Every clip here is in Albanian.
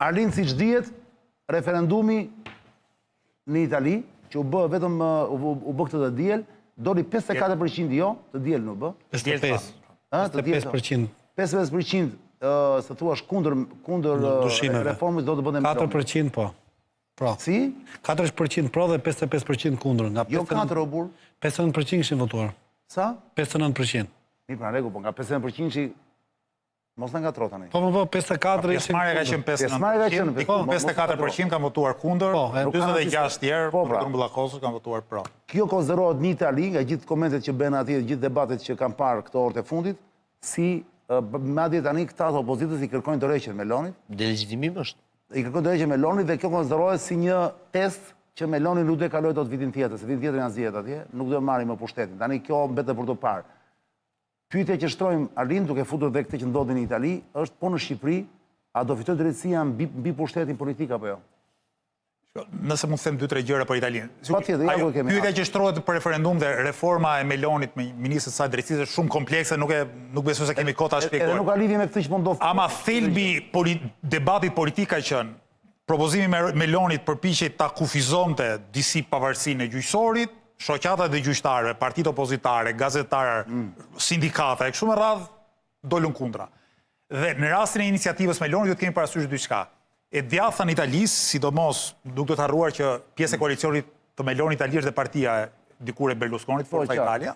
Arlind, siç dihet, referendumi në Itali, që u bë vetëm u bë këtë të diel, doli 54% jo, të diel nuk bë. 55%. 55% se thuash kundër reformës do të bënte më 4% po. Pro. Si? 4% pro dhe 55% kundër. Jo 4 o burr. 59% kishin votuar. Sa? 59%. Mi pra rregull, po nga 55% që mos na ngatro tani. Po, 54 ishin. Pjesëmarrja ka qenë 59%, 54% kanë votuar kundër, 46 tjerë, për grumbull akosës kanë votuar pro. Kjo konsiderohet në Itali, nga gjithë komentet që bën atje, gjithë debatet që kanë parë këto orët e fundit, si madje tani këta të opozitës i kërkojnë dorëheqjen Melonit. Delegitimim është. I kërkojnë dorëheqjen Melonit dhe kjo konsiderohet si një test që Meloni nuk do të kalojë dot vitin tjetër, se vitin tjetër janë zgjedhjet atje, nuk do të marrë më pushtetin. Tani kjo mbetet për të parë. Pyetja që shtrojmë Arlind, duke futur dhe këtë që ndodhi në Itali, është po në Shqipëri, a do fitoj drejtësia mbi pushtetin politik apo jo? Nëse mund të them 2-3 gjëra për Italinë. Pyetja që shtrohet për referendum dhe reforma e Melonit me ministrin e saj drejtësisë është shumë komplekse, nuk besoj se kemi kohë ta shpjegojmë. Edhe nuk ka lidhje me këtë që po ndodh. Ama thelbi debatit politik ka qenë propozimi me Melonit përpiqej ta kufizonte disi pavarësinë e gjyqësorit, shoqata dhe gjyqtarëve, partitë opozitare, gazetarë, sindikata, e kështu me radhë, dolën kundra. Dhe në rastin e iniciativës Melonit do të kemi parasysh diçka. E djatha në Italis, sidomos, nuk do të harruar që pjesë e koalicionit të Melonit Itali është dhe partia dikur e Berlusconit, Forza Italia,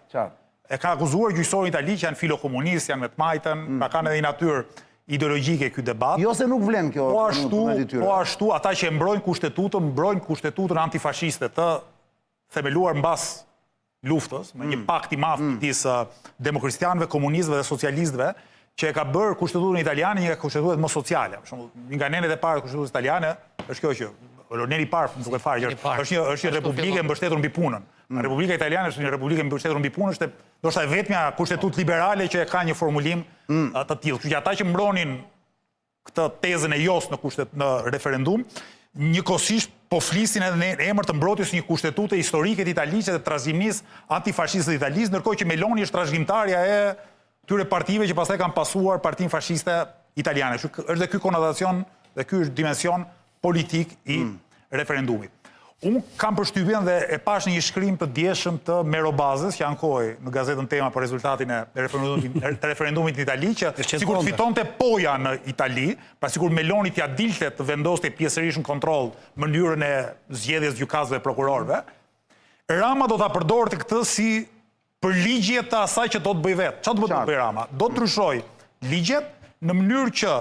e ka akuzuar gjyqësorin itali që janë filokomunistë, janë me të majtën, pra kanë edhe një natyrë ideologjike ky debat. Jo se nuk vlen kjo. Po ashtu, ata që mbrojnë kushtetutën antifashiste të themeluar mbas luftës, me një pakt i madh midis demokristianëve, komunistëve dhe socialistëve, që e ka bërë kushtetutën italiane një kushtetutë më sociale. Për shembull, një nga nenet e para të kushtetutës italiane është kjo që neni i parë, nuk e fare, është një republikë mbështetur mbi punën. Republika Italiane është një republikë mbështetur mbi punën, është ndoshta e vetmja kushtetutë liberale që e ka një formulim të tillë. Kështu që ata që mbronin këtë tezën e jos në referendum, njëkohësisht po flisin edhe në emër të mbrojtjes një kushtetutë historike të Italisë dhe trashëgimisë antifashiste të Italisë, ndërkohë që Meloni është trashëgimtarja e këtyre partive që pastaj kanë pasuar partinë fashiste italiane. Është dhe ky konotacion dhe ky është dimension politik i referendumit. Unë kam përshtypjen dhe e pash një shkrim të djeshëm të Merobazës, që ankoi në gazetën Tema për rezultatin e referendumit në Itali, që sikur fitonte poja në Itali, pra sikur Meloni t'ja dilte të vendoste pjesërisht në kontroll mënyrën e zgjedhjes gjykatësve dhe prokurorëve, Rama do ta përdorte këtë si për ligjet të asaj që do të bëj vetë. Çfarë do të bëj Rama? Do të ndryshoj ligjet në mënyrë që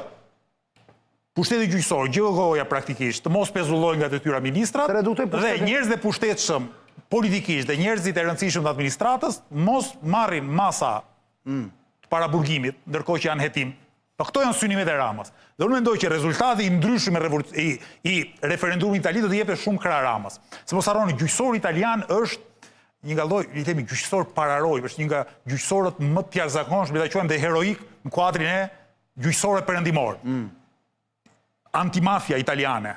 pushteti gjyqësor, gjyqëgoja praktikisht, të mos pezullojnë nga detyra ministrat dhe njerëzit e pushtetshëm politikisht dhe njerëzit e rëndësishëm të administratës mos marrin masa të paraburgimit, ndërkohë që janë hetim. Po këto janë synimet e Ramës. Dhe unë mendoj që rezultati i ndryshëm i referendumit itali do të jepte shumë krah Ramës. Se mos harroni, gjyqësori italian është një nga lloj, i themi gjyqësor pararoj, është një nga gjyqësorët më të jashtëzakonshëm, le ta quajmë dhe heroik në kuadrin e gjyqësorëve perëndimor. Antimafia italiane.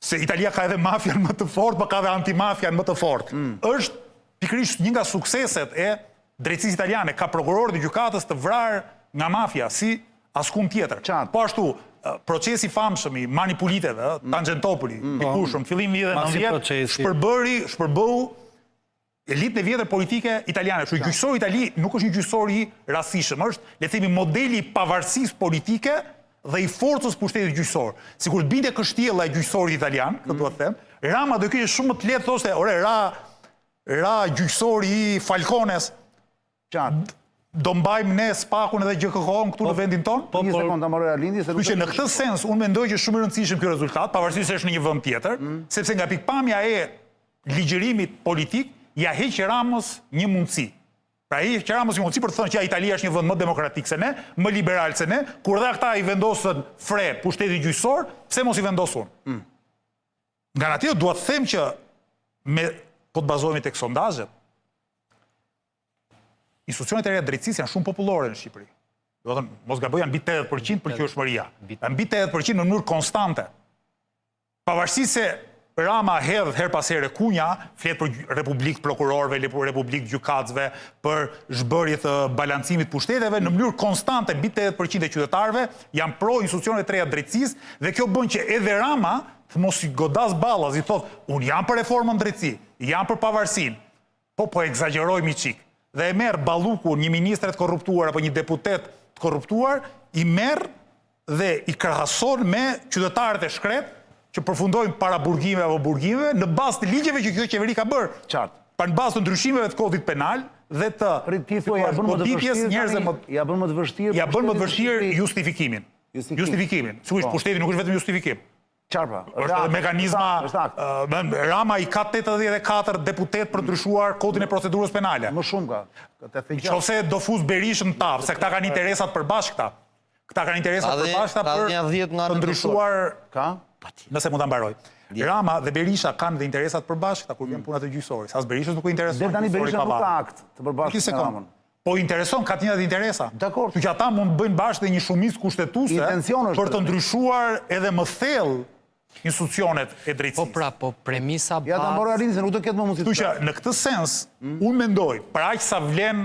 Se Italia ka edhe mafian më të fortë, por ka edhe antimafian më të fortë. Është pikërisht një nga sukseset e drejtësisë italiane, ka prokurorët e gjykatës të vrarë nga mafia si askund tjetër. Po ashtu, procesi famshëm i Manipuliteve, Tangentopoli, dikush në fillim vitit 90, shpërbeu elitën e vjetër politike italiane. Kështu gjyqësori i Itali nuk është një gjyqësor i rastishëm, është, le të themi, modeli i pavarësisë politike dhe i forcës pushtetit gjyqësor. Sikur të binte kështjella e gjyqësorit italian, këtë duhet të them, Rama do kishte shumë më të lehtë thoshte, "Ore, ra gjyqësori i Falcones." Do mbajmë ne spakun edhe GKK-n këtu në vendin tonë? Një sekondë ta marrë Arlindi se në këtë sens unë mendoj që është shumë i rëndësishëm ky rezultat, pavarësisht se është në një vend tjetër, sepse nga pikpamja e ligjërimit politik ja heq Ramës një mundësi. Pra heq Ramës një mundësi për të thënë që Italia është një vend më demokratik se ne, më liberal se ne, kur dhe ata i vendosën fre pushtetit gjyqësor, pse mos i vendosun? Nga natyre dua të them që po të bazohemi tek sondazhet, institucionet e reja drejtësisë janë shumë popullore në Shqipëri. Do të thënë, mos gaboj, janë mbi 80% për qëshmëria. Janë mbi 80% në mënyrë konstante. Pavarësisht se Rama hedh her pas here kunja, flet për republikë prokurorëve, për republikë gjykatësve, për zhbërje të balancimit pushteteve, në mënyrë konstante mbi 80% e qytetarëve janë pro institucioneve të reja drejtësisë dhe kjo bën që edhe Rama të mos i godas ballas, i thot, unë jam për reformën drejtësi, jam për pavarësinë, po egzagjerojmë i çik. Dhe e merr Balluku, një ministër të korruptuar apo një deputet të korruptuar, i merr dhe i krahason me qytetarët e shkret që përfundojnë para burgimeve apo burgimeve në bazë të ligjeve që kjo qeveri ka bërë. Qartë. Pa në bazë të ndryshimeve të kodit penal dhe të goditjes njerëzve ja bën më të vështirë. Ja bën më të vështirë justifikimin. Justifikimin. Sigurisht, pushteti nuk është vetëm justifikim. Qarpa. Është mekanizma, Rama i ka 84 deputet për ndryshuar kodin e procedurës penale. Më shumë ka. Qofse do fuz Berishën në tavë, se këta kanë interesat përbashkëta. Këta kanë interesat përbashkëta për të ndryshuar. Ka? Nëse mund ta mbaroj. Rama dhe Berisha kanë dhe interesat përbashkëta kur vjen puna të gjyqësorit. As Berishës nuk u intereson. Dhe tani Berisha nuk ka akt të përbashkët me Ramën. Po intereson, ka të njëjtat interesa. Dakor. Që ata mund bëjnë bashkë dhe një shumicë kushtetuese për të ndryshuar edhe më thellë institucionet e drejtësisë. Po pra, po premisa bazë. Ja ta mbaroj Arin se nuk do ketë më mundësi. Kështu që në këtë sens, unë mendoj, për aq sa vlen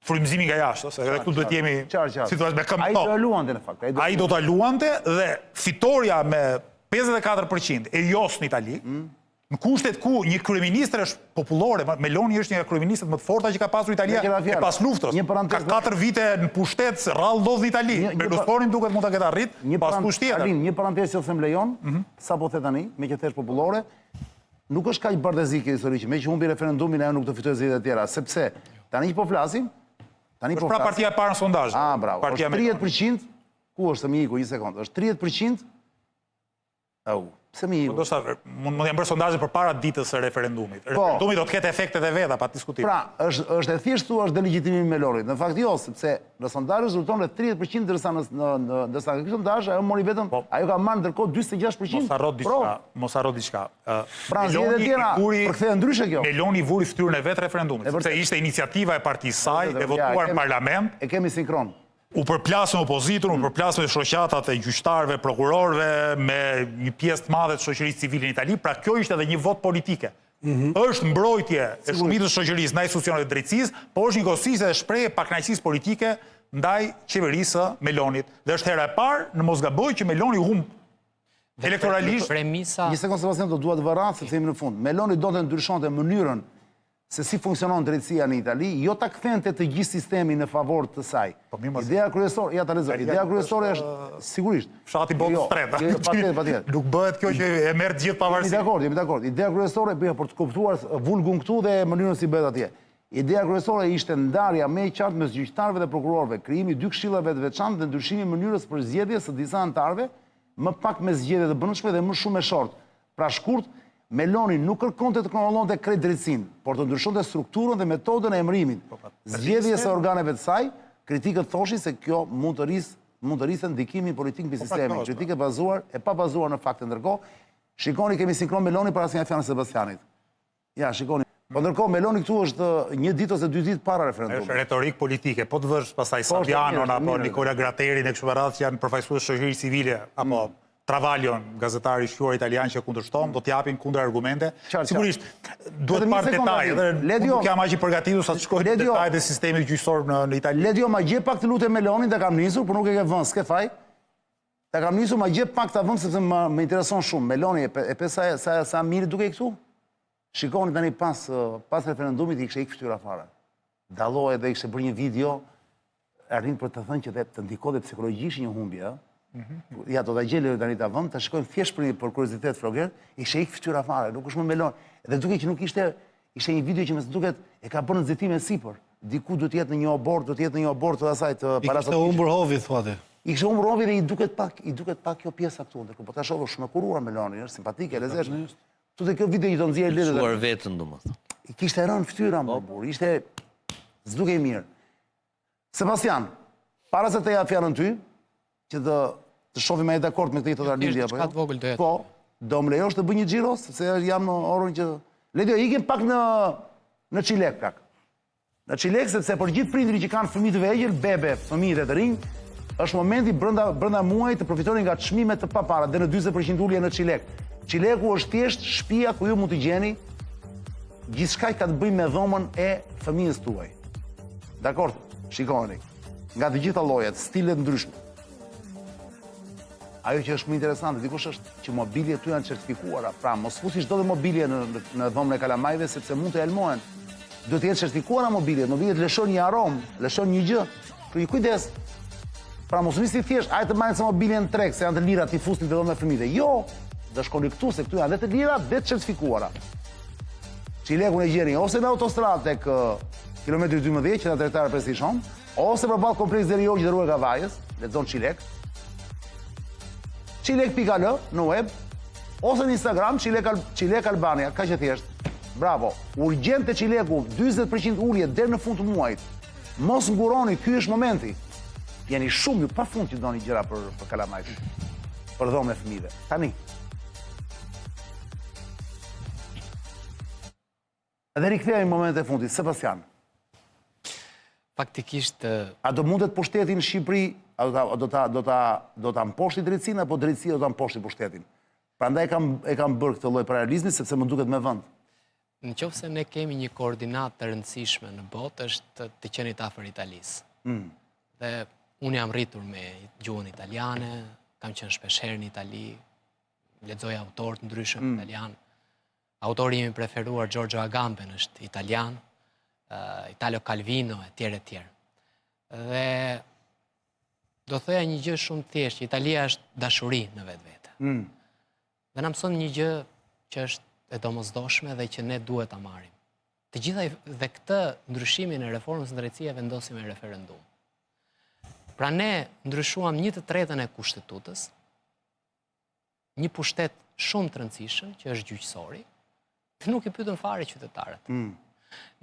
frymëzimi nga jashtë, se edhe këtu duhet jemi situatë me këmbë. Ai do ta luante në fakt. Ai do ta luante dhe fitoria me 54% e jos në Itali, në kushtet ku një kryeministër është popullore, Meloni është një nga kryeministët më të forta që ka pasur Italia e pas luftës. Ka 4 vite në pushtet, rrallë ndodh në Itali. Berlusconi duket mund ta ketë arrit pas pushtetit. Një parantezë që them lejon, sapo the tani, me që thesh popullore, nuk është kaq bardhëzike historike, me që humbi referendumin ajo nuk do fitojë zgjedhjet e tjera, sepse tani që po flasim, është pra partia e parë në sondazh. Ah, bravo. Është 30%, ku është më iku një sekond, është 30%. Au, pse më iku? Mund të bërë sondazhe përpara ditës së referendumit. Referendumi do të ketë efektet e veta pa diskutim. Pra, është e thjeshtë thua është delegjitimimi i Melonit. Në fakt jo, sepse në sondazh rezulton rreth 30%, ndërsa në ky sondazh ajo mori vetëm, ajo ka marrë ndërkohë 46%. Mos harro diçka. Pra, zgjedhjet e tjera përkthehen ndryshe kjo. Meloni vuri fytyrën e vet referendumit, sepse ishte iniciativa e partisë saj e votuar në parlament. E kemi sinkron. U përplas me opozitën, u përplas me shoqatat e gjyqtarëve, prokurorëve, me një pjesë të madhe të shoqërisë civile në Itali, pra kjo ishte edhe një vot politike. Është mbrojtje e shumicës së shoqërisë ndaj institucioneve të drejtësisë, po është njëkohësisht edhe shprehje pakënaqësisë politike ndaj qeverisë së Melonit. Dhe është hera e parë në mosgaboj që Meloni humb elektoralisht. Një sekond Sebastian, do dua të vëra sepse jemi në fund. Meloni donte ndryshonte mënyrën se si funksionon drejtësia në Itali, jo ta kthente të gjithë sistemin në favor të saj. Ideja kryesore, ja ta lexoj. Ideja kryesore është sigurisht fshati botës tretë. Patjetër. Nuk bëhet kjo që e merr të gjithë pavarësisht. Jemi dakord. Ideja kryesore bëhet për të kuptuar vulgun këtu dhe mënyrën si bëhet atje. Ideja kryesore ishte ndarja më e qartë mes gjyqtarëve dhe prokurorëve, krijimi 2 këshillave të veçantë dhe ndryshimi i mënyrës për zgjedhje së disa anëtarëve, më pak me zgjedhje të brendshme dhe më shumë me short. Pra shkurt, Meloni nuk kërkonte të kontrollonte krejt drejtësinë, por të ndryshonte strukturën dhe metodën e emërimit. Zgjedhjes së organeve të saj, kritikët thoshin se kjo mund të rrisë ndikimin politik mbi sistemin. Kritikë e pa bazuar në fakte. Ndërkohë, shikoni kemi sinkron Meloni para asnjë fjalë Sebastianit. Ja, shikoni. Po ndërkohë Meloni këtu është një ditë ose 2 ditë para referendumit. Është retorik politike, po të vësh pastaj Savianon apo Nicola Gratterin e kështu me radhë që janë përfaqësues shoqërisë civile apo Travaglion, gazetari i shquar italian që kundërshton, do t'japin kundër argumente. Sigurisht, duhet parë detaje, dhe nuk jam aq i përgatitur sa të shkoj në detajet e sistemit gjyqësor në Itali. Ledio, ma gje pak të lutem Melonin, ta kam nisur, por nuk e ke vënë, s'ke faj. Ta kam nisur, ma gje pak ta vënë, sepse më intereson shumë. Meloni, e pe sa mirë duke i këtu? Shikoni tani pas referendumit i kështë ikë fytyra fare. Dalloi dhe kështë bërë një video, arrin për të thënë që të ndikode psikologjisht një humbje, ja, do t'a gjele tani ta vënd, ta shikojmë thjesht për kuriozitet Floger, ishe ikë fytyra fare, nuk është më Meloni. Dhe duke që nuk ishte një video që më së duket e ka bërë nxitime sipër. Diku do t'jetë në një abort, të asaj të parazotikës. I kështë humbur hovi, thuate. I kështë humbur hovi dhe i duket pak kjo pjesa këtu, ndërkohë po ta shohë shumë e kuruar Meloni, është simpatike, e lezeshme. Tu dhe kjo video i do nxjerrë letë. Shuar vetën, domethënë. I kishte rënë fytyra më burr, ishte s'dukej mirë. Sebastian, para se të ja fjalën ty, që të shohim ai dakord me këtë total lindje apo jo? Po, do më lejosh të bëj një xhiro sepse jam në orën që Ledio ikim pak në Çilek plak. Në Çilek sepse për gjithë prindërit që kanë fëmijë të vegjël, bebe, fëmijë të rinj, është momenti brenda muajit të përfitojnë nga çmimet të papara dhe në 40% ulje në Çilek. Qileku është thjesht shtëpia ku ju mund të gjeni gjithçka që ka të bëjë me dhomën e fëmijës tuaj. Dakor? Shikoni. Nga të gjitha llojet, stilet ndryshme. Ajo që është më interesante dikush është që mobiljet tu janë certifikuara. Pra, mos fusi çdo mobilje në dhomën e kalamajve sepse mund të elmohen. Duhet të jetë certifikuara mobiljet. Mobiljet lëshon një aromë, lëshon një gjë. Kështu kujdes. Pra, mos nisi thjesht, hajde të marrin se mobiljen treg, se janë të lira ti fusni të dhomën e fëmijëve. Jo, do shkoni këtu se këtu janë dhe të lira dhe të certifikuara. Qilekun e gjeni ose në autostradë tek kilometri 12 që na drejtare Prestishon, ose përballë kompleks Deriogji dhe rruga Kavajës, lexon Qilek. Qilek.al në web, ose në Instagram, Qilek Albania, ka që thjesht. Bravo, urgjent të Qileku, 20% ullje deri në fund të muajit. Mos nguroni, ky është momenti. Jeni shumë ju pa fund që doni gjëra për kalamajt, për dhomën e fëmijëve. Tani. Edhe rikthehemi në momentet e fundit, Sebastian. Faktikisht... A do mundet pushtetin në Shqipëri, a do ta mposhti drejtsinë apo drejtësia do ta mposhti pushtetin? Prandaj e kam bërë këtë lloj paralizmi sepse më duket me vend. Në qoftë se ne kemi një koordinatë të rëndësishme në botë, është të qenit afër Italisë. Dhe unë jam rritur me gjuhën italiane, kam qenë shpeshherë në Itali, lexoj autorë të ndryshëm italian. Autori im i preferuar Giorgio Agamben është italian, Italo Calvino e tjerë. Dhe do thoya një gjë shumë thjeshtë, Italia është dashuri në vetvete. Dhe na mëson një gjë që është e domosdoshme dhe që ne duhet ta marrim. Të gjitha dhe këtë ndryshimin e reformës së drejtësisë vendosim me referendum. Pra ne ndryshuam 1/3 e kushtetutës, një pushtet shumë të rëndësishëm që është gjyqësori, nuk i pyetën fare qytetarët.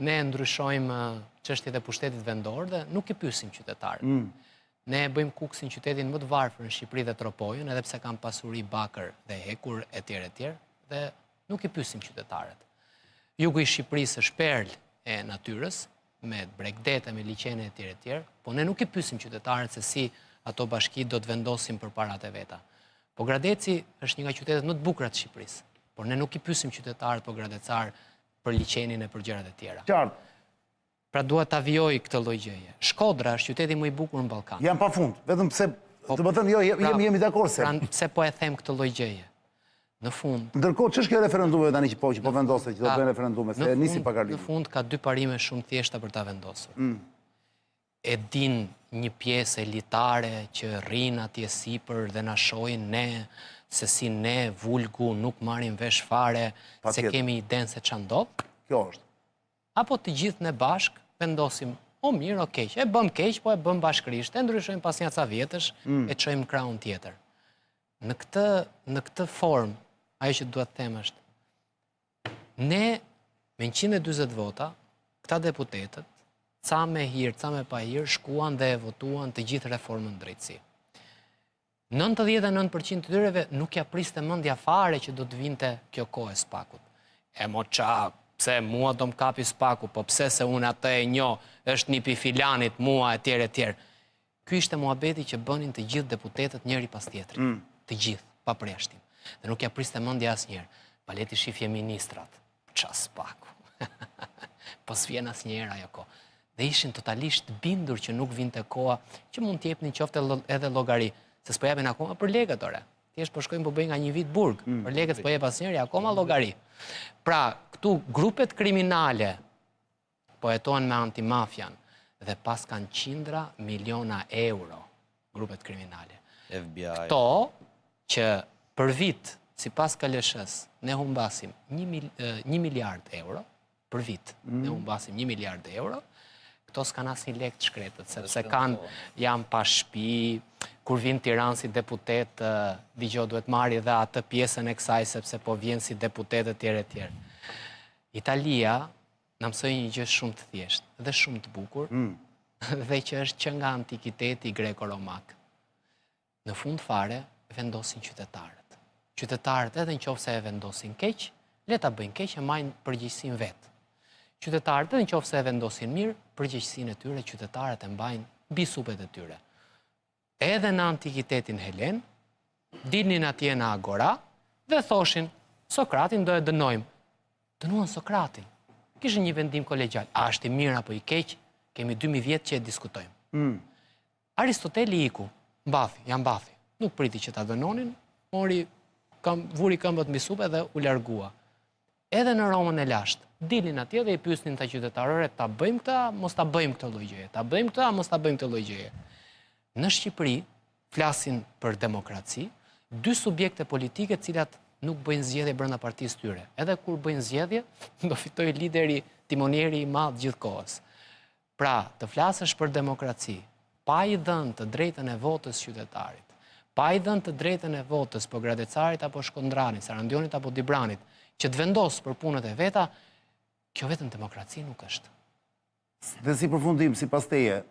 Ne ndryshojmë çështjet e pushtetit vendor dhe nuk i pyesim qytetarët. Ne bëjmë Kuksin qytetin më të varfër në Shqipëri dhe Tropojën, edhe pse kam pasuri bakër dhe hekur etj. Dhe nuk i pyesim qytetarët. Jugu i Shqipërisë është perlë e natyrës, me bregdete, me liqene etj. Po ne nuk i pyesim qytetarët se si ato bashki do të vendosin për parat e veta. Po Gradeci është një nga qytetet më të bukura të Shqipërisë, por ne nuk i pyesim qytetarët po gradecar për liqenin e për gjërat e tjera. Qartë. Pra dua ta vijoj këtë lloj gjëje. Shkodra është qyteti më i bukur në Ballkan. Jam pafund, vetëm pse do të thënë jo, jemi dakord se. Pra pse po e them këtë lloj gjëje? Në fund. Ndërkohë ç'është kjo referendumi tani që po vendoset që do të bëjnë referendume, se nisi pagarlim. Në fund ka dy parime shumë thjeshta për ta vendosur. E din një pjesë elitare që rrin atje sipër dhe na shohin ne se si ne vulgu nuk marrim vesh fare, se kemi idenë se ç'a ndodh. Kjo është. Apo të gjithë ne bashk vendosim, o mirë, o keq, e bëm keq, po e bëm bashkërisht, e ndryshojmë pas një ca vjetësh, e çojmë krahun tjetër. Në këtë formë, ajo që duhet të them është, ne me 140 vota, këta deputetët, ca me hir, ca me pa hir, shkuan dhe votuan të gjithë reformën drejtësi. 99% të tyreve nuk ja priste mendja fare që do të vinte kjo kohë e spakut. E mo qa, pse mua do m'kapi spaku, po pse se unë atë e njo, është një pi filanit mua etj. Ky ishte muhabeti që bënin të gjithë deputetët njëri pas tjetrit. Të gjithë, pa përjashtim. Dhe nuk ja priste mendja asnjëherë. Paleti shifje ministrat. Qa spaku. Po s'vjen asnjëherë ajo kohë. Dhe ishin totalisht bindur që nuk vinte koha që mund t'jepnin qofte edhe llogari. Se s'po japin akoma për legët, ore. Thjesht po shkojnë po bëjnë nga një vit burg. Për legët s'po jep asnjëri, akoma llogari. Pra, këtu grupet kriminale po jetohen me antimafian dhe pas kanë qindra miliona euro grupet kriminale. FBI. Këto që për vit, sipas KLSH-s, ne humbasim 1 miliard euro për vit. Ne humbasim 1 miliard euro. Këto s'kan asnjë lek të shkretët, sepse janë pa shtëpi, kur vin Tiranë si deputet, dëgjoj duhet marrë edhe atë pjesën e kësaj sepse po vjen si deputet etj. Italia na mësoi një gjë shumë të thjeshtë dhe shumë të bukur, dhe që është që nga antikiteti greko-romak. Në fund fare vendosin qytetarët. Qytetarët edhe nëse e vendosin keq, le ta bëjnë keq e marrin përgjegjësinë vet. Qytetarët edhe nëse e vendosin mirë, përgjegjësinë e tyre qytetarët e mbajnë mbi supet e tyre. Edhe në antikitetin helen, dilnin atje në agora Dhe thoshin, Sokratin do e dënojmë. Dënuan Sokratin. Kishte një vendim kolegjal. A është i mirë apo i keq? Kemi 2000 vjet që e diskutojmë. Aristoteli iku, janë mbathi. Nuk priti që ta dënonin, vuri këmbët mbi supë dhe u largua. Edhe në Romën e lashtë, dilin atje dhe i pyesnin ta qytetarëve, ta bëjmë këta, mos ta bëjmë këtë lloj gjëje. Ta bëjmë këta, mos ta bëjmë këtë lloj gjëje. Në Shqipëri flasin për demokraci, dy subjekte politike të cilat nuk bëjnë zgjedhje brenda partisë tyre. Edhe kur bëjnë zgjedhje, do fitojë lideri timonieri i madh gjithkohës. Pra, të flasësh për demokraci, pa i dhënë të drejtën e votës qytetarit, pa i dhënë të drejtën e votës po Gradecarit apo Shkondranit, Sarandionit apo Dibranit, që të vendosë për punët e veta, kjo vetëm demokraci nuk është. Dhe si përfundim, si pas teje,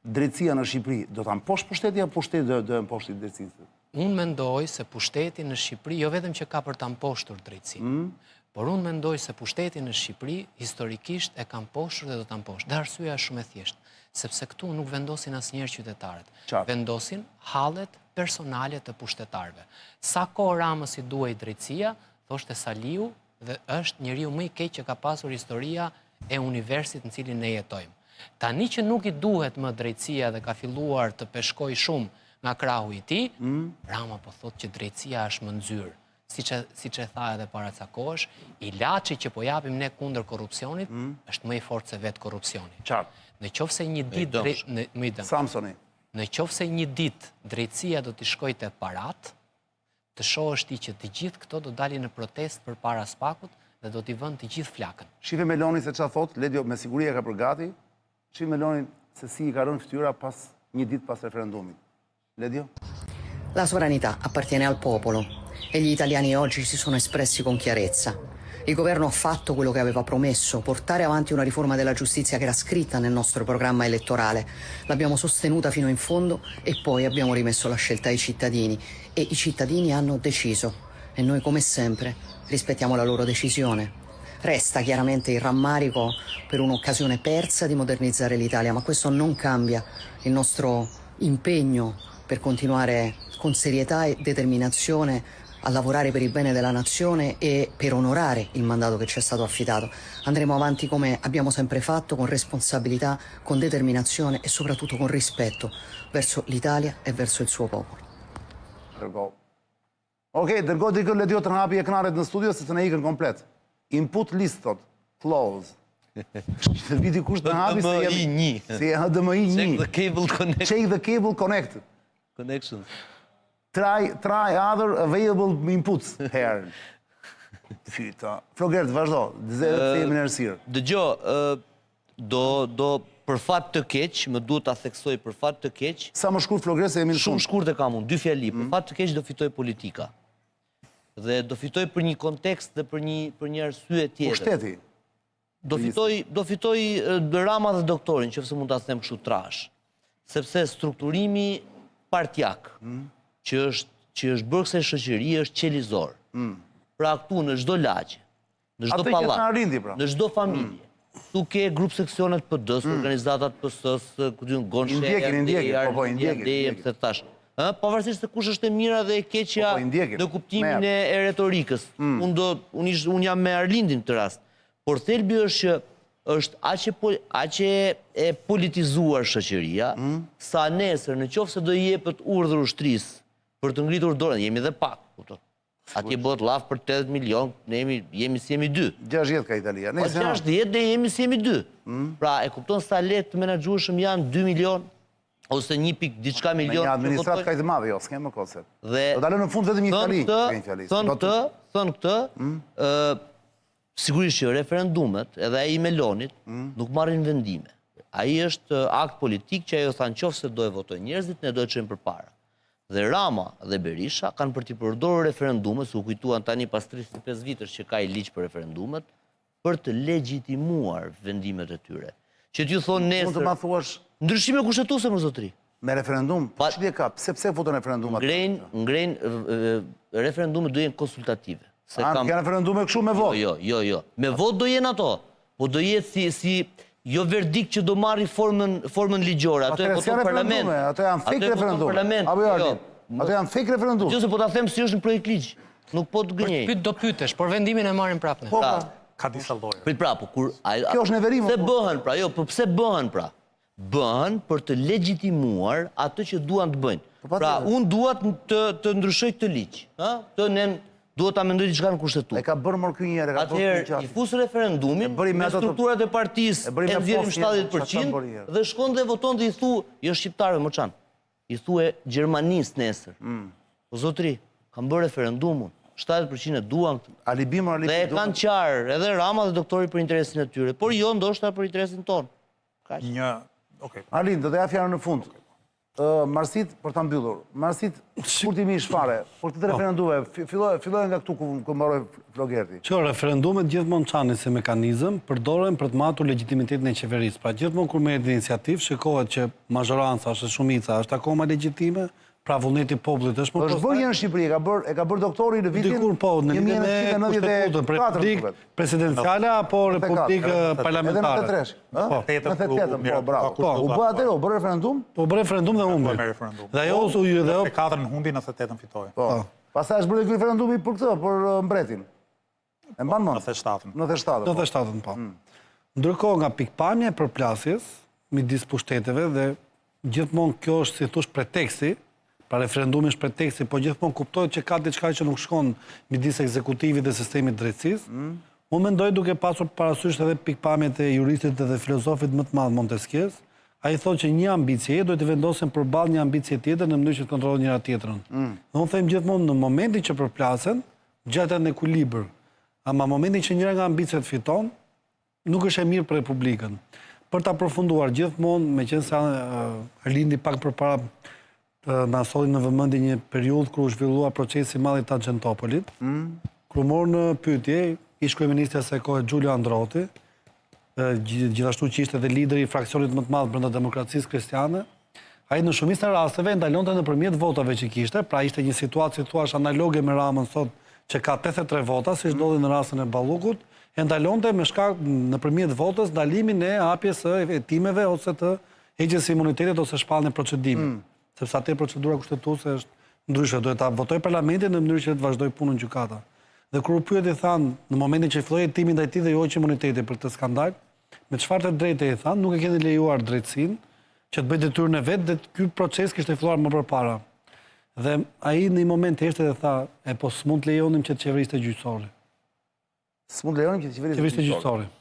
drejtësia në Shqipëri do të amposhtë pushteti apo pushteti do amposhtë drejtësisë? Unë mendoj se pushteti në Shqipëri, jo vetëm që ka për të amposhtur drejtësinë, por unë mendoj se pushteti në Shqipëri historikisht e ka amposhtur dhe do të amposhtë. Dhe arsyeja është shumë e thjeshtë, sepse këtu nuk vendosin asnjëherë qytetarët. Vendosin hallet personale të pushtetarëve. Sa kohë Ramës i duhej drejtësia, thoshte Saliu, dhe është njeriu më i keq që ka pasur historia e universit në cilin ne jetojmë. Tani që nuk i duhet më drejtësia dhe ka filluar të peshkoj shumë nga krahu i tij, Rama po thotë që drejtësia është më nxyrë. Siç e tha edhe para ca kohësh, ilaçi që po japim ne kundër korrupsionit është më i fortë se vetë korrupsioni. Në qoftë se një ditë Samsoni. Në qoftë se një ditë drejtësia do t'i shkojë te parat, të shohësh ti që të gjithë këto do dalin në protestë përpara Spakut dhe do t'i vënë të gjithë flakën. Shife Meloni se çfarë thot, Ledio me siguri e ka përgati. Shife Meloni se si i ka rënë fytyra pas një ditë pas referendumit. Ledio? La sovranità appartiene al popolo e gli italiani oggi si sono espressi con chiarezza. Il governo ha fatto quello che aveva promesso, portare avanti una riforma della giustizia che era scritta nel nostro programma elettorale. L'abbiamo sostenuta fino in fondo e poi abbiamo rimesso la scelta ai cittadini e i cittadini hanno deciso e noi come sempre rispettiamo la loro decisione. Resta chiaramente il rammarico per un'occasione persa di modernizzare l'Italia, ma questo non cambia il nostro impegno per continuare con serietà e determinazione a lavorare per il bene della nazione e per onorare il mandato che ci è stato affidato. Andremo avanti come abbiamo sempre fatto, con responsabilità, con determinazione e soprattutto con rispetto verso l'Italia e verso il suo popolo. Okej, dërgoj dikë Ledio të hapi ekranet në studio se të ne ikën komplet. Input list thot, close. Viti kusht të hapi se HDMI 1. Check the cable connection. Try other available inputs here. Fyta. Flogert, vazhdo. Zero të jemi në errësirë. Do për fat të keq, më duhet ta theksoj për fat të keq. Sa më shkurt Flogert se jemi në shumë shkurt e kam unë, 2 fjali. Për fat të keq do fitoj politika. Dhe do fitoj për një kontekst dhe për një arsye tjetër. Pushteti. Do fitoj Rama dhe doktorin, nëse mund ta them kështu trash. Sepse strukturimi partjak që është bërë kësaj shoqërie është qelizor. Pra këtu në çdo lagje, në çdo pallat, në çdo familje, tu ke grup seksionet PD-s, organizatat PS-s, Indjekin, pavarësisht se kush është e mira dhe e keqja në kuptimin e retorikës. Unë jam me Arlindin këtë rast. Por thelbi është që është aqe e politizuar shoqëria, sa nesër në qoftë se do i jepet urdhër ushtrisë për të ngritur dorën, jemi dhe pak. Atje bëhet llaf për 80 milion, ne jemi si jemi 2. 60 ka Italia. 60 dhe jemi si jemi 2. Pra e kupton sa lehtë të menaxhueshëm janë 2 milion ose 1 diçka milion. Me një administrat ka i të madhe, jo, s'kemë më koncept. Do dalën në fund vetëm një Itali. Thënë këtë, sigurisht që referendumet edhe ai i Melonit nuk marrin vendime. Ai është akt politik që ajo thanë qoftë se do e votojnë njerëzit, ne do e çojmë përpara. Dhe Rama dhe Berisha kanë për t'i përdorur referendumet, se u kujtuan tani pas 35 vitesh që ka i ligj për referendumet, për të legjitimuar vendimet e tyre. Që t'ju thonë nesër... Mund të ma thuash... Ndryshime kushtetuese më zotëri. Me referendum? Ç'lie ka? Pse voton referendumat? Referendumet do jenë konsultative. Ka referendume kështu me votë? Jo. Me votë do jenë ato. Po do jetë si... Jo verdikt që do marri formën ligjore. Ato e voton parlament. Ato janë fake referendume. Ato janë fake referendum. Gjëse po ta them si është në projekt ligj. Nuk po të gënjej. Pyet do pyetesh, por vendimin e marrin prapë ne. Po, Ka disa lloje. Prit pra, po kur... Kjo është neverim, Pse po. bëhen pra, jo, po pse bëhen pra? Bëhen për të legjitimuar atë që duan të bëjnë. Pra, unë duat të ndryshoj këtë ligj. Duhet ta mendoj diçka në kushtetutë. E ka bërë mor ky një herë, ka bërë Atëherë, i fus referendumin, me strukturat e partisë, e nxjerrim 70% dhe shkon dhe voton dhe i thu, jo shqiptarëve më çan. I thue Gjermanisë nesër. Po zotri, kanë bërë referendumun, 70% e duan dhe e kanë qarë edhe Rama dhe doktori për interesin e tyre, por jo ndoshta për interesin tonë. Arlind, do të ja fjalën në fund. Marsit, për ta mbyllur, Marsit, shkurtimisht fare, për këtë referendume, fillojnë nga këtu ku mbaroi Flogerti. Që referendumet gjithmonë çanin si mekanizëm, përdoren për të matur legjitimitetin e qeverisë. Pra gjithmonë kur merret iniciativë, shikohet që majoranca ose shumica është akoma legjitime, pra vullneti i popullit është më është bërë në Shqipëri, e ka bërë doktori në vitin dikur po, në lidhje me kushtetutën, republikë presidenciale apo republikë parlamentare. Po, 88, po, bravo. U bë atëherë, u bë referendum? Po bë referendum dhe humbi. Dhe ajo u 4 në hundi, 98 fitoi. Po. Pastaj është bërë ky referendumi për këtë, për mbretin. E mban mend? 97. 97, po. Ndërkohë nga pikpamja e përplasjes midis pushteteve dhe gjithmonë kjo është si thosh preteksti. Pra referendumi është preteksti, po gjithmonë kuptohet që ka diçka që nuk shkon midis ekzekutivit dhe sistemit drejtësisë. Unë mendoj duke pasur parasysh edhe pikpamjet e juristit dhe filozofit më të madh Montesquieu, ai thotë që një ambicie duhet të vendosen përballë një ambicie tjetër në mënyrë që të kontrollojnë njëra tjetrën. Dhe unë them gjithmonë në momentin që përplasen, gjatë në ekuilibër, ama momentin që njëra nga ambiciet fiton, nuk është e mirë për Republikën. Për ta përfunduar gjithmonë, meqense Arlindi pak përpara na solli në vëmendje një periudhë kur u zhvillua procesi i madh i Tangjentopolit, kur morë në pyetje ish kryeministri asaj kohe Giulio Andreotti, gjithashtu që ishte edhe lideri i fraksionit më të madh brenda Demokracisë Kristiane, ai në shumicën e rasteve ndalonte nëpërmjet votave që kishte, pra ishte një situatë si thua analoge me Ramën sot që ka 83 vota, siç ndodhi në rastin e Ballukut, e ndalonte me shkak nëpërmjet votës ndalimin e hapjes së hetimeve ose të heqjes së imunitetit ose shpalljen e procedimit. Sepse atë procedura kushtetuese është ndryshe, duhet ta votojë parlamentin në mënyrë që të vazhdojë punën gjykata. Dhe kur u pyeti thanë në momentin që filloi hetimi ndaj tij dhe i hoqi imunitetin për këtë skandal, me çfarë të drejtë i thanë, nuk e keni lejuar drejtësinë që të bëjë detyrën e vet dhe ky proces kishte filluar më përpara. Dhe ai në një moment heshte dhe tha, po s'mund të lejonim që të qeveriste gjyqësori. S'mund të lejonim që të qeveriste gjyqësori.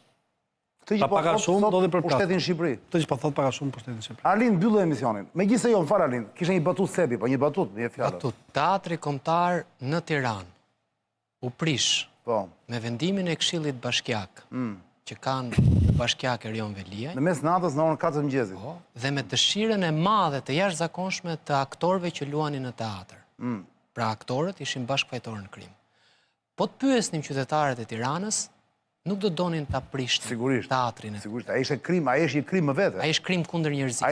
Këtë që po thot pushtetin Shqipëri. Këtë që po thot paka shumë pushtetin Shqipëri. Arlind, mbyllë emisionin. Megjithëse jo, më fal Arlind, kishte një batut sepi, po një batut, një fjalë. Batut, Teatri Kombëtar në Tiranë u prish me vendimin e Këshillit Bashkiak, që kanë bashkiak Erion Veliaj. Në mes natës në orën 4 mëngjesit. Dhe me dëshirën e madhe të jashtëzakonshme të aktorëve që luanin në teatr. Pra aktorët ishin bashkëfajtorë në krim. Po të pyesnim qytetarët e Tiranës, nuk do donin ta prishtin teatrin e. Sigurisht, ai ishte krim, ai është një krim më vete. Ai është krim kundër njerëzimit.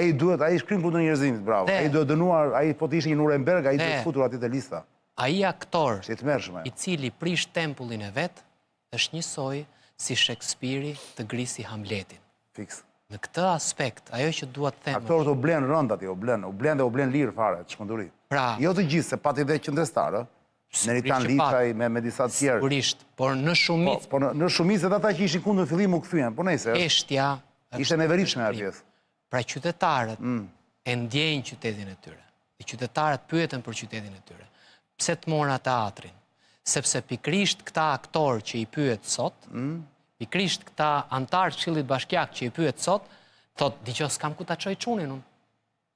Ai është krim kundër njerëzimit, bravo. Ai duhet dënuar, ai po të ishte një Nuremberg, ai duhet futur aty te lista. Ai aktor i cili prish tempullin e vet, është njësoj si Shakespeare të grisi Hamletin. Fiks. Në këtë aspekt, ajo që dua të them. Aktorët u blen rënd aty, u blen lirë fare, çmenduri. Pra, jo të gjithë, se pati dhe qendrestar, Meritan Liçaj me disa të tjerë. Sigurisht, por në shumicë. Po në shumicë ata që ishin kundër fillim u kthyen, po nejse. Eshtja ishte neveritshme atë pjesë. Pra qytetarët e ndjejnë qytetin e tyre. Dhe qytetarët pyeten për qytetin e tyre. Pse të mora teatrin? Sepse pikrisht këta aktor që i pyet sot, pikrisht këta antar të Këshillit Bashkiak që i pyet sot, thot, "Dgjoj, s'kam ku ta çoj çunin unë.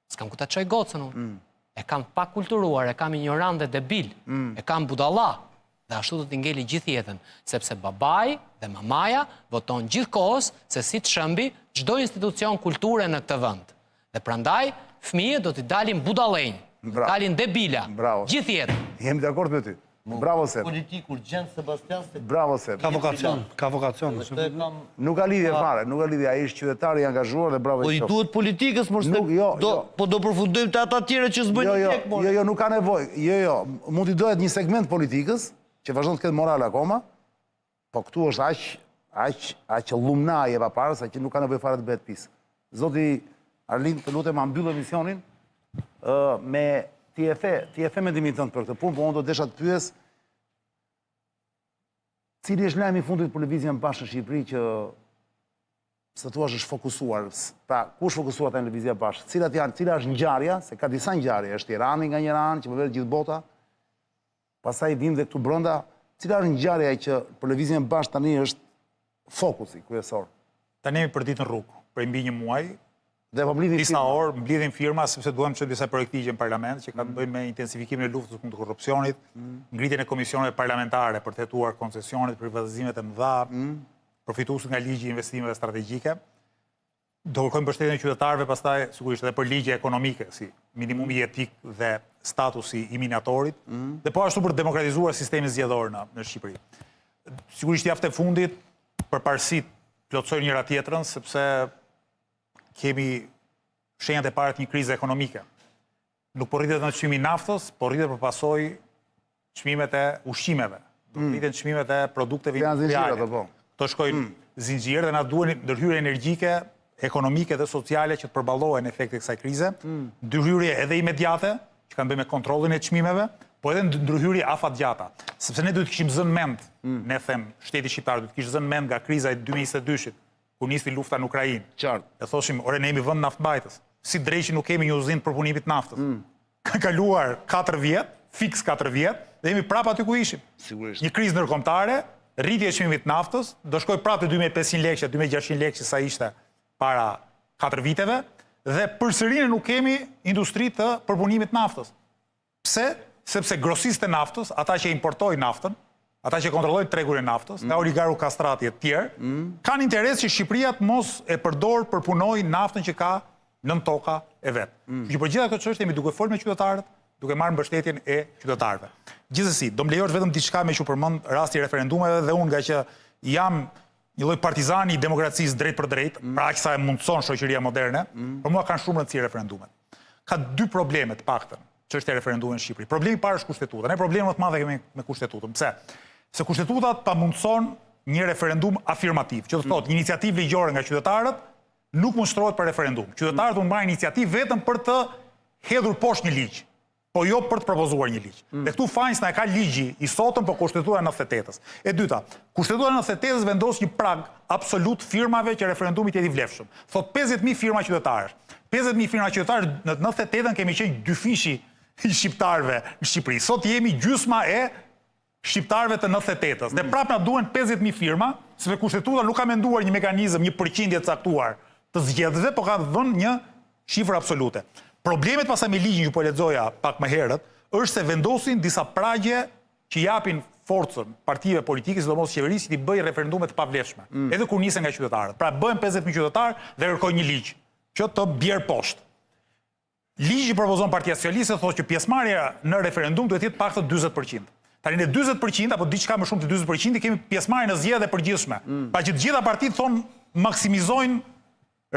S'kam ku ta çoj gocën unë. E kam pak kulturuar, e kam ignorant dhe debil, e kam budalla, dhe ashtu do t'i ngeli gjithë jetën, sepse babai dhe mamaja voton gjithë kohës se si të shëmbi çdo institucion kulture në këtë vend. Dhe prandaj, fëmijët do t'i dalin budallenj, dalin debila, gjithë jetën. Jemi dakord me ty. Bravo Sep. Politikur Gjend Sebastian. Bravo Sep. Ka vokacion. Nuk ka lidhje fare, nuk ka lidhje, ai është qytetar i angazhuar dhe bravo. Po i duhet politikës, po do përfundojmë te ata tjerë që s'bëjnë tek more. Jo, nuk ka nevojë. Jo, mund t'i dohet një segment politikës që vazhdon të ketë moral akoma, po këtu është aq llumnaj e papara sa që nuk ka nevojë fare të bëhet pis. Zoti Arlind, të lutem ma mbyll emisionin me ti e the mendimin tënd për këtë punë, po unë do desha të pyes cili është lajmi i fundit për lëvizjen bashkë në Shqipëri që se thua është fokusuar. Pra, ku është fokusuar ta në lëvizja bashkë? Cila është ngjarja, se ka disa ngjarje, është Irani nga një anë që përveç gjithë bota. Pastaj vim dhe këtu brenda, cila është ngjarja që për lëvizjen bashkë tani është fokusi kryesor? Tani jemi për ditë në rrugë, për mbi një muaj, Dhe po mblidhin disa orë, mblidhin firma, sepse duhem që disa projektigje në parlament, që ka të bëjnë me intensifikimin e luftës kundër korrupsionit, ngritjen e komisioneve parlamentare për të hetuar koncesionet, privatizimet e mëdha, përfitues nga ligji i investimeve strategjike. Do kërkojmë mbështetjen e qytetarëve pastaj sigurisht edhe për ligje ekonomike, si minimumi jetik dhe statusi i minatorit, dhe po ashtu për të demokratizuar sistemin zgjedhor në Shqipëri. Sigurisht javët e fundit përparësit plotësojnë njëra tjetrën, sepse kemi shenjat e para të një krize ekonomike. Nuk po rritet në çmimi i naftës, po rritet për pasojë çmimet e ushqimeve. Rriten çmimet e produkteve industriale. Këto shkojnë zinxhir dhe na duhen ndërhyrje energjike, ekonomike dhe sociale që të përballohen efektet e kësaj krize. Ndërhyrje edhe imediate, që kanë bëjë me kontrollin e çmimeve, po edhe ndërhyrje afatgjata. Sepse ne duhet të kishim zënë mend, ne them, shteti shqiptar duhet të kishte zënë mend nga kriza e 2022-shit, kur nisi lufta në Ukrainë. Qartë. E thoshim, ore ne jemi vend naftmbajtës. Si drejqi nuk kemi një uzinë për punimit naftës. Ka kaluar 4 vjet, fiks 4 vjet, dhe jemi prapë aty ku ishim. Sigurisht. Një krizë ndërkombëtare, rritje e çmimit naftës, do shkoj prapë te 2500 lekë, 2600 lekë që sa ishte para 4 viteve, dhe përsëri nuk kemi industri të përpunimit naftës. Pse? Sepse grosistë e naftës, ata që importojnë naftën, ata që kontrollojnë tregun e naftës, nga oligarku kastrati e tjerë, kanë interes që Shqipëria të mos e përdor përpunoj naftën që ka nën toka e vet. Që për gjitha këto çështje jemi duke folur me qytetarët, duke marrë mbështetjen e qytetarëve. Gjithsesi, do më lejosh vetëm diçka me që përmend rasti i referendumeve dhe unë nga që jam një lloj partizani i demokracisë drejt për drejt, pra aq sa e mundson shoqëria moderne, për mua kanë shumë rëndësi referendumet. Ka 2 probleme të paktën çështja e referendumit në Shqipëri. Problemi i parë është kushtetuta. Ne probleme më të madhe kemi me kushtetutën. Pse? Se kushtetuta ta mundson një referendum afirmativ, që do të thotë një iniciativë ligjore nga qytetarët nuk mundshtrohet për referendum. Qytetarët mund marrin iniciativë vetëm për të hedhur poshtë një ligj, po jo për të propozuar një ligj. Dhe këtu fajns na e ka ligji i sotëm për kushtetuta e 98-s. E dyta, kushtetuta e 98-s vendos një prag absolut firmave që referendumi të jetë i vlefshëm. Thot 50.000 firma qytetarësh. 50.000 firma qytetarësh në 98-ën kemi qenë 2 fishi i shqiptarëve në Shqipëri. Sot jemi gjysma e shqiptarëve të 98-s. Dhe prapë na duhen 50.000 firma, sepse kushtetuta nuk ka menduar një mekanizëm, një përqindje të caktuar të zgjedhjeve, po ka dhënë një shifër absolute. Problemet pasaj me ligjin që po lexoja pak më herët, është se vendosin disa pragje që japin forcën partive politike, sidomos qeverisë, që i bëjnë referendume të pavlefshme, edhe kur nisen nga qytetarët. Pra bëhen 50.000 qytetarë dhe kërkojnë një ligj që të bjerë poshtë. Ligji propozon Partia Socialiste thotë që pjesëmarrja në referendum duhet të jetë paktën 40%. Tani në 40% apo diçka më shumë të 40% kemi pjesëmarrje në zgjedhje e përgjithshme. Pa që të gjitha partitë thonë maksimizojnë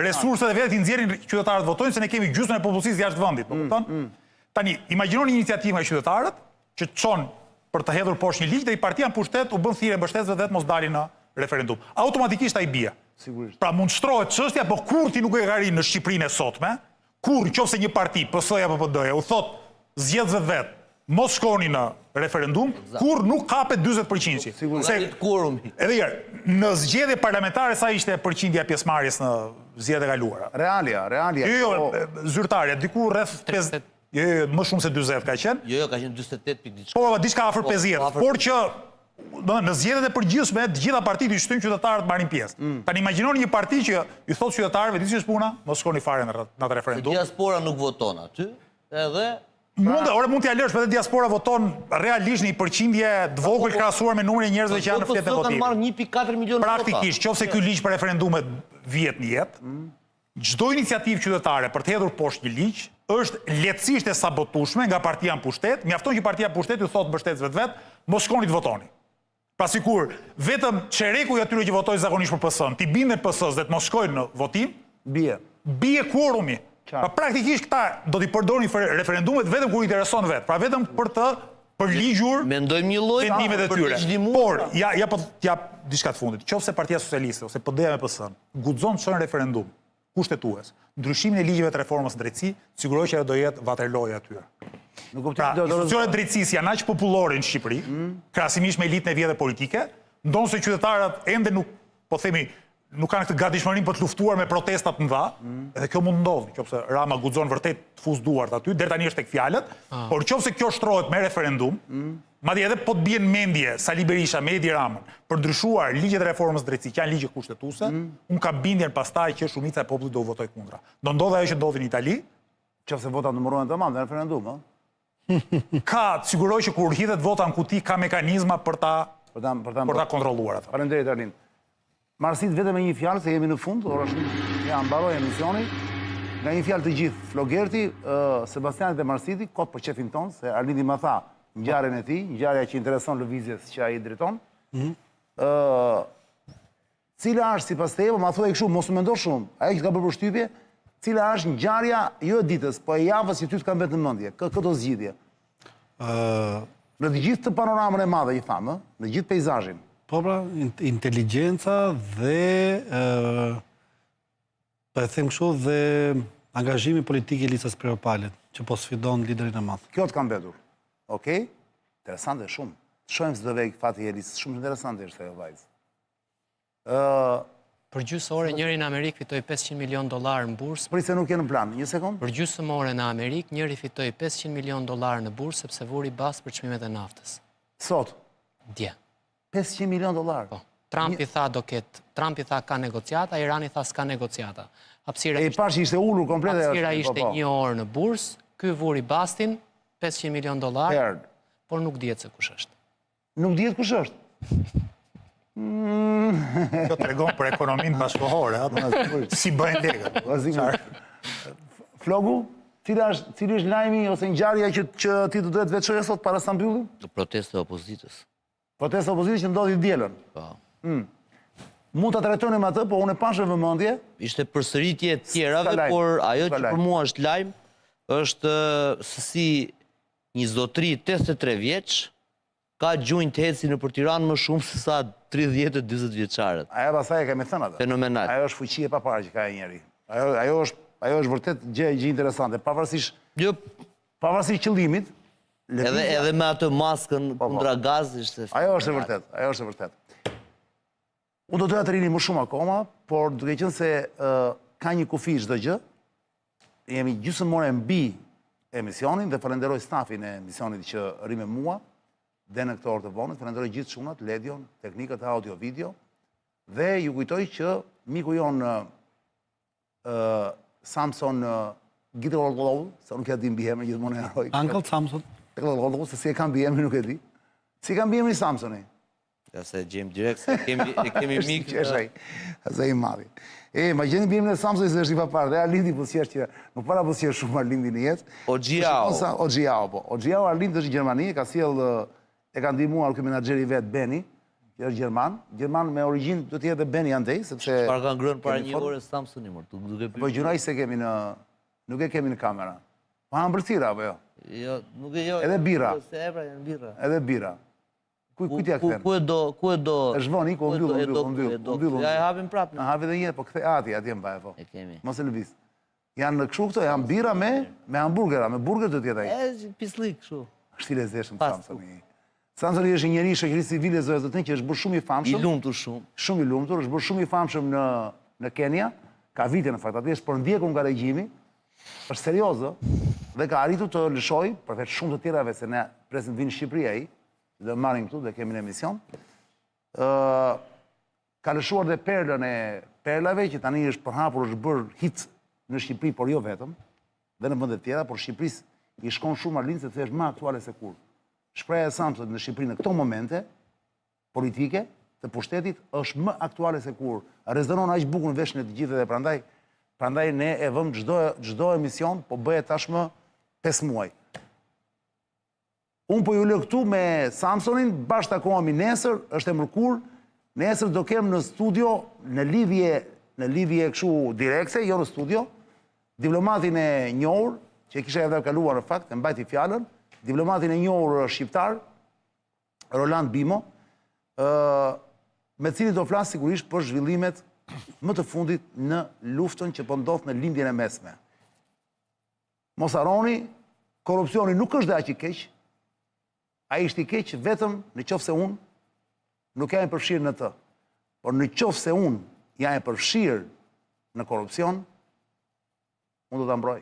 resurset e vetë i nxjerrin qytetarët votojnë, se ne kemi gjysmën e popullsisë jashtë vendit, po kupton? Tani imagjinoni një iniciativë nga qytetarët që çon për të hedhur poshtë një ligj dhe i partia në pushtet u bën thirrje mbështetësve vetë mos dalin në referendum. Automatikisht ai bie. Sigurisht. Pra mund shtrohet çështja, po kur ti nuk e ka rinë në Shqipërinë e sotme, kur nëse një parti, PS-ja apo PD-ja, u thot zgjedhësve vet, mos shkoni në referendum, kur nuk kapet 40%. Se kurumi. Edhe herë, në zgjedhje parlamentare sa ishte përqindja pjesëmarrjes në zgjedhjet e kaluara? Realia. Jo, zyrtarja, diku rreth 50, jo, më shumë se 40 ka qenë. Jo, ka qenë 48 pikë diçka. Po, diçka afër 50. Por që në zgjedhjet e përgjithshme, të gjitha partitë i shtyjnë qytetarët marrin pjesë. Tani imagjinoni një parti që i thotë qytetarëve, disi ç'është puna, mos shkoni fare në atë referendum. Diaspora nuk voton aty, edhe Mund t'ja lësh, për dhe diaspora voton realisht një përqindje të vogël krahasuar me numrin e njerëzve që janë në fletë e votimit. Kanë marrë 1.4 milionë vota. Praktikisht, qofse ky ligj për referendumet vihet në jetë, çdo iniciativë qytetare për të hedhur poshtë një ligj është lehtësisht e sabotueshme nga partia në pushtet. Mjafton që partia në pushtet ju thotë mbështetësve vet, mos shkoni të votoni. Pra sikur vetëm çereku i atyre që votojnë zakonisht për PS-n, ti binden PS-s dhe të mos shkojnë në votim, bie quorumi. Pra praktikisht këta do t'i përdorin referendumet vetëm kur i intereson vetë, pra vetëm për të përligjur mendojmë një lloj vendimet e për tyre. të çlimuar. Por ja diçka të fundit. Qofse Partia Socialiste ose PD-ja me PS-n guxon të çojnë referendum kushtetues, ndryshimin e ligjeve të reformës në drejtësi, sigurohet që ajo do jetë vaterloja atyre. Pra, institucionet drejtësisë janë aq popullore në Shqipëri, krahasimisht me elitën e vjetër politike, ndonë se qytetarët ende nuk, po themi, nuk kanë këtë gatishmërinë për të luftuar me protestat të mëdha, edhe kjo mund ndodhë, nëse Rama guxon vërtet të fus duart aty, deri tani është tek fjalët, por nëse kjo shtrohet me referendum, madje edhe po të bien mendje Sali Berisha me Edi Ramën për ndryshuar ligjet e reformës drejtësisë, që janë ligje kushtetuese, unë kam bindjen pastaj që shumica e popullit do votojë kundra. Do ndodhë ajo që ndodhi në Itali, Qofse votat numërohen tamam në referendum, ë? ka të siguroj që kur hidhet vota në kuti ka mekanizma për ta kontrolluar atë. Faleminderit Arlind. Marsit vetëm me një fjalë, se jemi në fund, ora shumë ja mbaroi emisioni. Nga një fjalë të gjithë, Flogerti, Sebastianit dhe Marsiti, kot për qefin ton, se Arlindi ma tha ngjarjen e tij, ngjarja që intereson lëvizjes që ai drejton. Cila është sipas teje, ma thuaj kështu, mos u mendo shumë, ajo që ka bërë përshtypje, cila është ngjarja jo e ditës, po e javës që ty të kanë vetë në mendje, këto zgjidhje. Në të gjithë të panoramën e madhe, i thamë, në gjithë peizazhin. Po pra, inteligjenca dhe, po e them kështu, dhe angazhimi politik i Elisës Preopalit, që po sfidon liderin e madh. Kjo të kam mbetur. Okej? Interesante shumë. Shohim se do vej fati i Elisës. Shumë interesante është ajo vajzë. Për gjysmë ore njëri në Amerikë fitoi $500 milion në bursë. Prit se nuk je në plan. Një sekond. Për gjysmë ore në Amerikë njëri fitoi $500 milion në bursë sepse vuri bas për çmimet e naftës. Sot. Dje. $500 milion. Po. Trumpi tha ka negociata, Irani tha s'ka negociata. E pash ishte ulur komplet. Hapësira ishte 1 orë në bursë, ky vuri bastin $500 milion, por nuk dihet se kush është. Nuk dihet kush është. Kjo tregon për ekonominë bashkëkohore, si bëjnë legët. Flogu, cili është lajmi ose ngjarja që ti do duhet veçoje sot para sa mbyllim? Protesta e opozitës. Protesta e opozitës që ndodhi dielën. Po. Mund ta trajtonim atë, po unë e pash në vëmendje. Ishte përsëritje të tjerave, por ajo që për mua është lajm është se si një zotëri 83 vjeç ka gjunjë të heci nëpër Tiranë më shumë se sa 30-40 vjeçarët. Ajo pastaj e kemi thënë atë. Fenomenal. Ajo është fuqi e paparë që ka e njeri. Ajo është vërtet gjë interesante, pavarësisht qëllimit. Edhe me atë maskën kundra gazit. Ajo është e vërtet. Unë do doja të rini më shumë akoma, por duke qenë se ka një kufi çdo gjë, jemi gjysmëore mbi emisionin dhe falenderoj stafin e emisionit që rri me mua dhe në këtë orë të vonit, falenderoj gjithë shunat, Ledion, teknikët e audio-video, dhe ju kujtoj që miku jonë Samson Gitrologov, se nuk e di mbi emrin gjithmonë e harroj. Uncle Samson. Se si e kam mbi emrin nuk e di. Si e kam mbi emrin Samsoni? Ja se gjem direkt, se kemi mikë. Ase i madhi. Ma gjeni mbi emrin e Samsoni se është i papar, dhe Arlindi pësjesh që nuk para pësjesh shumë Arlindi në jetë. Ogjiao, po. Ogjiao Arlindi është Gjermani, e ka ndihmuar ky menaxheri vet Beni, që është Gjerman me origjinë do të jetë Beni andej, sepse çfarë kanë ngrënë para një ore Samsoni më, duke po gjunoj se kemi nuk e kemi në kamera. Po hambërthira apo jo? Jo, nuk e jo. Edhe birra. Se ebra janë birra. Edhe birra. Ku t'ja kthen? Ku e do? Është voni, ku mbyll. Ja e hapim prapë. Na hapi edhe një, po kthe atje mbaj po. E kemi. Mos e lëviz. Janë kështu këto, janë birra me hamburgera, me burger do të jetë ai. Pislik kështu. Është i lezetshëm Samsoni. Samsoni është një njerëz shoqërisë civile zonë zotin që është bërë shumë i famshëm. I lumtur shumë. Shumë i lumtur, është bërë shumë i famshëm në Kenya, ka vite në fakt, aty është përndjekur nga regjimi. Është serioz, dhe ka arritur të lëshoj, përveç shumë të tjerave se ne presim vinë në Shqipëri ai, dhe marrim këtu dhe kemi në emision. Ka lëshuar dhe perlën e perlave që tani është përhapur, është bërë hit në Shqipëri, por jo vetëm, dhe në vende të tjera, por Shqipërisë i shkon shumë Arlind sepse është më aktuale se kur. Shpreha e Samsonit në Shqipëri në këto momente politike të pushtetit është më aktuale se kur. Rezonon aq bukur në veshën e të gjithë dhe prandaj ne e vëm çdo emision, po bëhet tashmë 5 muaj. Unë po ju lë këtu me Samsonin, bashkë takohemi nesër, është e mërkur, nesër do kem në studio në lidhje kështu direkte, jo në studio, diplomatin e njohur, që kisha edhe kaluar në fakt, e mbajti fjalën, diplomatin e njohur shqiptar, Roland Bimo, me cili do flas sigurisht për zhvillimet më të fundit në luftën që po ndodh në lindjen e mesme. Mos harroni, korupcioni nuk është dhe aq i keq, ai është i keq vetëm në qoftë se unë nuk jam e përfshirë në të. Por në qoftë se unë jam e përfshirë në korupcion, unë do ta mbroj.